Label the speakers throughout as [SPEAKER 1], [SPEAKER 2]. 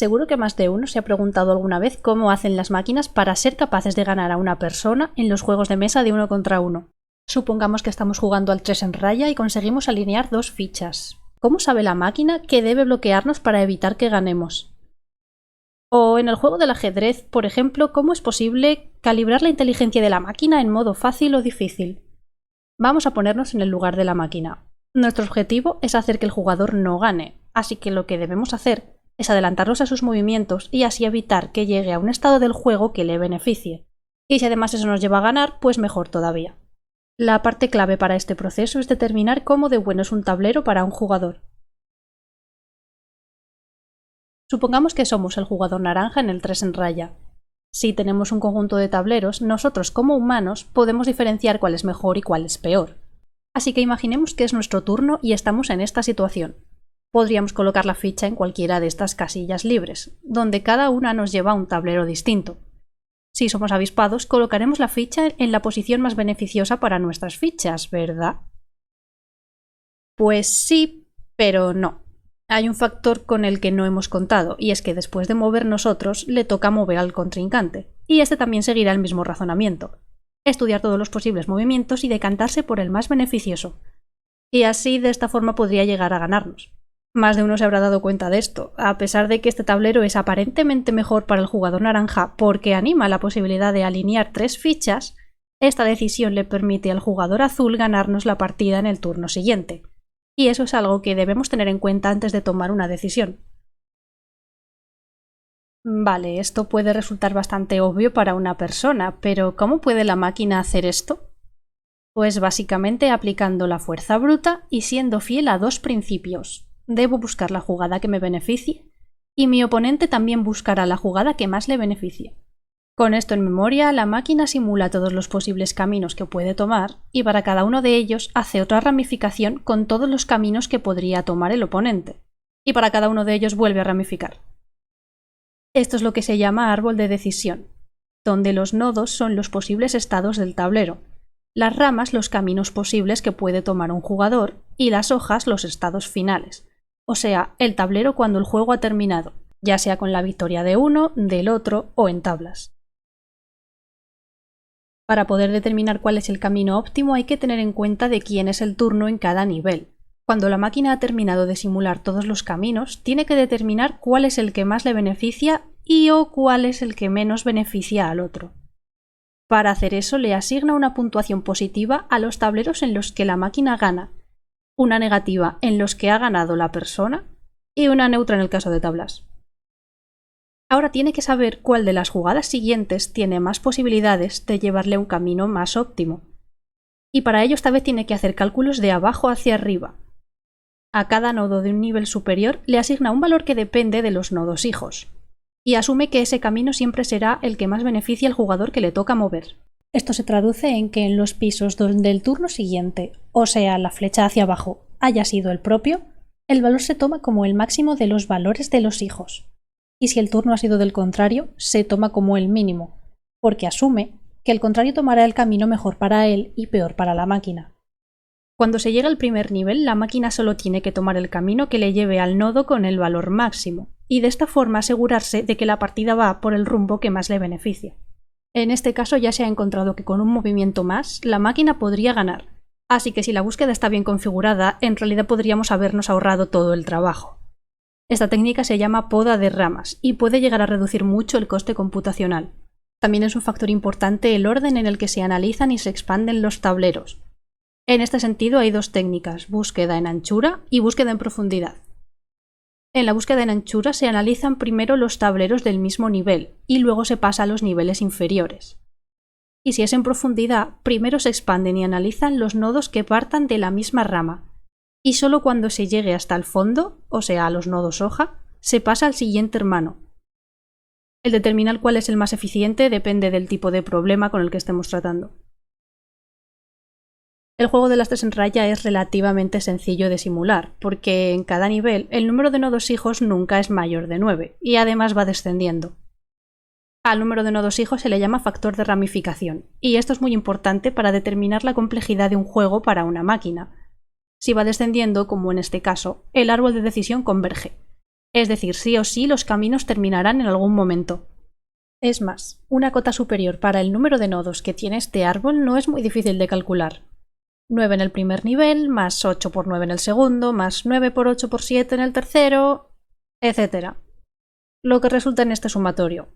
[SPEAKER 1] Seguro que más de uno se ha preguntado alguna vez cómo hacen las máquinas para ser capaces de ganar a una persona en los juegos de mesa de 1 contra 1. Supongamos que estamos jugando al 3 en raya y conseguimos alinear 2 fichas. ¿Cómo sabe la máquina que debe bloquearnos para evitar que ganemos? O en el juego del ajedrez, por ejemplo, ¿cómo es posible calibrar la inteligencia de la máquina en modo fácil o difícil? Vamos a ponernos en el lugar de la máquina. Nuestro objetivo es hacer que el jugador no gane, así que lo que debemos hacer es adelantarnos a sus movimientos y así evitar que llegue a un estado del juego que le beneficie. Y si además eso nos lleva a ganar, pues mejor todavía. La parte clave para este proceso es determinar cómo de bueno es un tablero para un jugador. Supongamos que somos el jugador naranja en el 3 en raya. Si tenemos un conjunto de tableros, nosotros como humanos podemos diferenciar cuál es mejor y cuál es peor. Así que imaginemos que es nuestro turno y estamos en esta situación. Podríamos colocar la ficha en cualquiera de estas casillas libres, donde cada una nos lleva a un tablero distinto. Si somos avispados, colocaremos la ficha en la posición más beneficiosa para nuestras fichas, ¿verdad? Pues sí, pero no. Hay un factor con el que no hemos contado, y es que después de mover nosotros, le toca mover al contrincante, y este también seguirá el mismo razonamiento. Estudiar todos los posibles movimientos y decantarse por el más beneficioso. Y así, de esta forma, podría llegar a ganarnos. Más de uno se habrá dado cuenta de esto, a pesar de que este tablero es aparentemente mejor para el jugador naranja porque anima la posibilidad de alinear 3 fichas, esta decisión le permite al jugador azul ganarnos la partida en el turno siguiente. Y eso es algo que debemos tener en cuenta antes de tomar una decisión. Vale, esto puede resultar bastante obvio para una persona, pero ¿cómo puede la máquina hacer esto? Pues básicamente aplicando la fuerza bruta y siendo fiel a 2 principios. Debo buscar la jugada que me beneficie, y mi oponente también buscará la jugada que más le beneficie. Con esto en memoria, la máquina simula todos los posibles caminos que puede tomar, y para cada uno de ellos hace otra ramificación con todos los caminos que podría tomar el oponente, y para cada uno de ellos vuelve a ramificar. Esto es lo que se llama árbol de decisión, donde los nodos son los posibles estados del tablero, las ramas los caminos posibles que puede tomar un jugador, y las hojas los estados finales, o sea, el tablero cuando el juego ha terminado, ya sea con la victoria de uno, del otro o en tablas. Para poder determinar cuál es el camino óptimo hay que tener en cuenta de quién es el turno en cada nivel. Cuando la máquina ha terminado de simular todos los caminos, tiene que determinar cuál es el que más le beneficia y o cuál es el que menos beneficia al otro. Para hacer eso le asigna una puntuación positiva a los tableros en los que la máquina gana, una negativa en los que ha ganado la persona y una neutra en el caso de tablas. Ahora tiene que saber cuál de las jugadas siguientes tiene más posibilidades de llevarle a un camino más óptimo. Y para ello esta vez tiene que hacer cálculos de abajo hacia arriba. A cada nodo de un nivel superior le asigna un valor que depende de los nodos hijos, y asume que ese camino siempre será el que más beneficia al jugador que le toca mover. Esto se traduce en que en los pisos donde el turno siguiente, o sea, la flecha hacia abajo, haya sido el propio, el valor se toma como el máximo de los valores de los hijos. Y si el turno ha sido del contrario, se toma como el mínimo, porque asume que el contrario tomará el camino mejor para él y peor para la máquina. Cuando se llega al primer nivel, la máquina solo tiene que tomar el camino que le lleve al nodo con el valor máximo, y de esta forma asegurarse de que la partida va por el rumbo que más le beneficia. En este caso ya se ha encontrado que con un movimiento más, la máquina podría ganar, así que si la búsqueda está bien configurada, en realidad podríamos habernos ahorrado todo el trabajo. Esta técnica se llama poda de ramas y puede llegar a reducir mucho el coste computacional. También es un factor importante el orden en el que se analizan y se expanden los tableros. En este sentido hay 2 técnicas, búsqueda en anchura y búsqueda en profundidad. En la búsqueda en anchura se analizan primero los tableros del mismo nivel y luego se pasa a los niveles inferiores. Y si es en profundidad, primero se expanden y analizan los nodos que partan de la misma rama, y solo cuando se llegue hasta el fondo, o sea, a los nodos hoja, se pasa al siguiente hermano. El determinar cuál es el más eficiente depende del tipo de problema con el que estemos tratando. El juego de las 3 en raya es relativamente sencillo de simular, porque en cada nivel el número de nodos hijos nunca es mayor de 9, y además va descendiendo. Al número de nodos hijos se le llama factor de ramificación, y esto es muy importante para determinar la complejidad de un juego para una máquina. Si va descendiendo, como en este caso, el árbol de decisión converge, Es decir, sí o sí los caminos terminarán en algún momento. Es más, una cota superior para el número de nodos que tiene este árbol no es muy difícil de calcular. 9 en el primer nivel, más 8 por 9 en el segundo, más 9 por 8 por 7 en el tercero, etc. Lo que resulta en este sumatorio.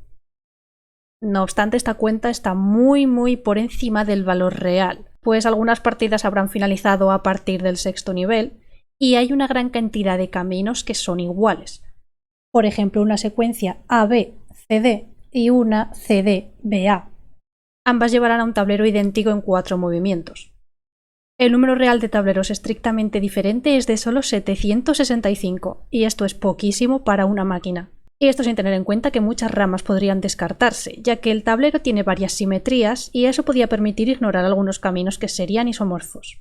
[SPEAKER 1] No obstante, esta cuenta está muy por encima del valor real, pues algunas partidas habrán finalizado a partir del sexto nivel y hay una gran cantidad de caminos que son iguales. Por ejemplo, una secuencia AB-CD y una CD-BA. Ambas llevarán a un tablero idéntico en 4 movimientos. El número real de tableros estrictamente diferente es de solo 765, y esto es poquísimo para una máquina. Y esto sin tener en cuenta que muchas ramas podrían descartarse, ya que el tablero tiene varias simetrías y eso podría permitir ignorar algunos caminos que serían isomorfos.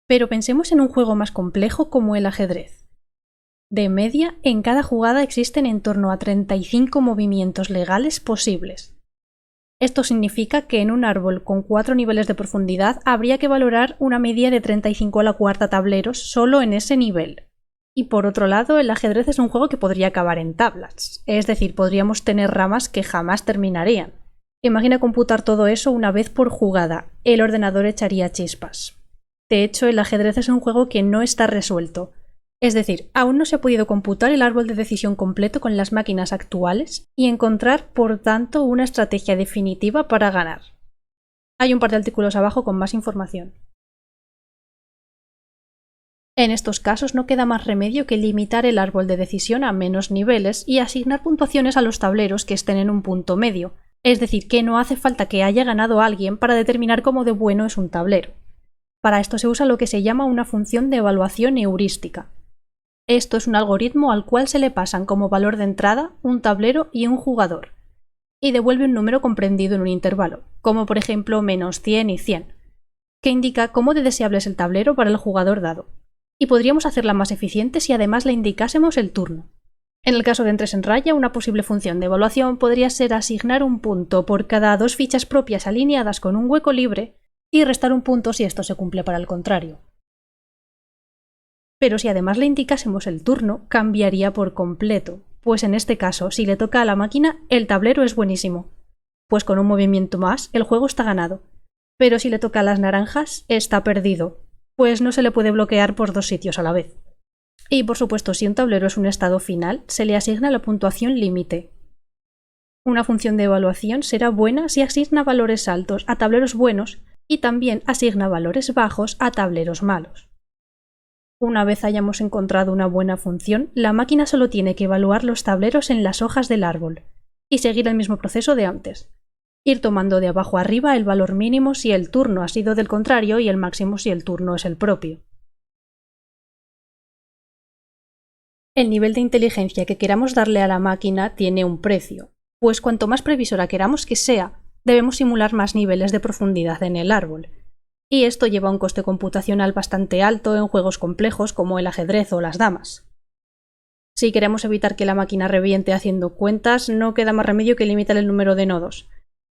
[SPEAKER 1] Pero pensemos en un juego más complejo como el ajedrez. De media, en cada jugada existen en torno a 35 movimientos legales posibles. Esto significa que en un árbol con 4 niveles de profundidad habría que valorar una media de 35 a la cuarta tableros solo en ese nivel. Y por otro lado, el ajedrez es un juego que podría acabar en tablas, es decir, podríamos tener ramas que jamás terminarían. Imagina computar todo eso una vez por jugada, el ordenador echaría chispas. De hecho, el ajedrez es un juego que no está resuelto. Es decir, aún no se ha podido computar el árbol de decisión completo con las máquinas actuales y encontrar, por tanto, una estrategia definitiva para ganar. Hay un par de artículos abajo con más información. En estos casos no queda más remedio que limitar el árbol de decisión a menos niveles y asignar puntuaciones a los tableros que estén en un punto medio, es decir, que no hace falta que haya ganado alguien para determinar cómo de bueno es un tablero. Para esto se usa lo que se llama una función de evaluación heurística. Esto es un algoritmo al cual se le pasan como valor de entrada un tablero y un jugador, y devuelve un número comprendido en un intervalo, como por ejemplo menos 100 y 100, que indica cómo de deseable es el tablero para el jugador dado. Y podríamos hacerla más eficiente si además le indicásemos el turno. En el caso de entres en raya, una posible función de evaluación podría ser asignar un punto por cada 2 fichas propias alineadas con un hueco libre y restar un punto si esto se cumple para el contrario. Pero si además le indicásemos el turno, cambiaría por completo, pues en este caso, si le toca a la máquina, el tablero es buenísimo, pues con un movimiento más el juego está ganado. Pero si le toca a las naranjas, está perdido, pues no se le puede bloquear por 2 sitios a la vez. Y por supuesto, si un tablero es un estado final, se le asigna la puntuación límite. Una función de evaluación será buena si asigna valores altos a tableros buenos y también asigna valores bajos a tableros malos. Una vez hayamos encontrado una buena función, la máquina solo tiene que evaluar los tableros en las hojas del árbol y seguir el mismo proceso de antes. Ir tomando de abajo arriba el valor mínimo si el turno ha sido del contrario y el máximo si el turno es el propio. El nivel de inteligencia que queramos darle a la máquina tiene un precio, pues cuanto más previsora queramos que sea, debemos simular más niveles de profundidad en el árbol. Y esto lleva un coste computacional bastante alto en juegos complejos como el ajedrez o las damas. Si queremos evitar que la máquina reviente haciendo cuentas, no queda más remedio que limitar el número de nodos.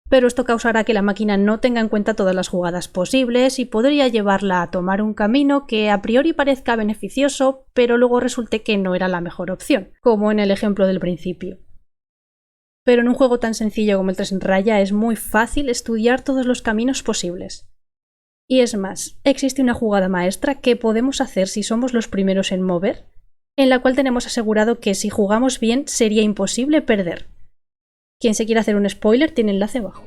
[SPEAKER 1] Pero esto causará que la máquina no tenga en cuenta todas las jugadas posibles y podría llevarla a tomar un camino que a priori parezca beneficioso, pero luego resulte que no era la mejor opción, como en el ejemplo del principio. Pero en un juego tan sencillo como el 3 en raya es muy fácil estudiar todos los caminos posibles. Y es más, existe una jugada maestra que podemos hacer si somos los primeros en mover, en la cual tenemos asegurado que si jugamos bien sería imposible perder. Quien se quiera hacer un spoiler tiene enlace abajo.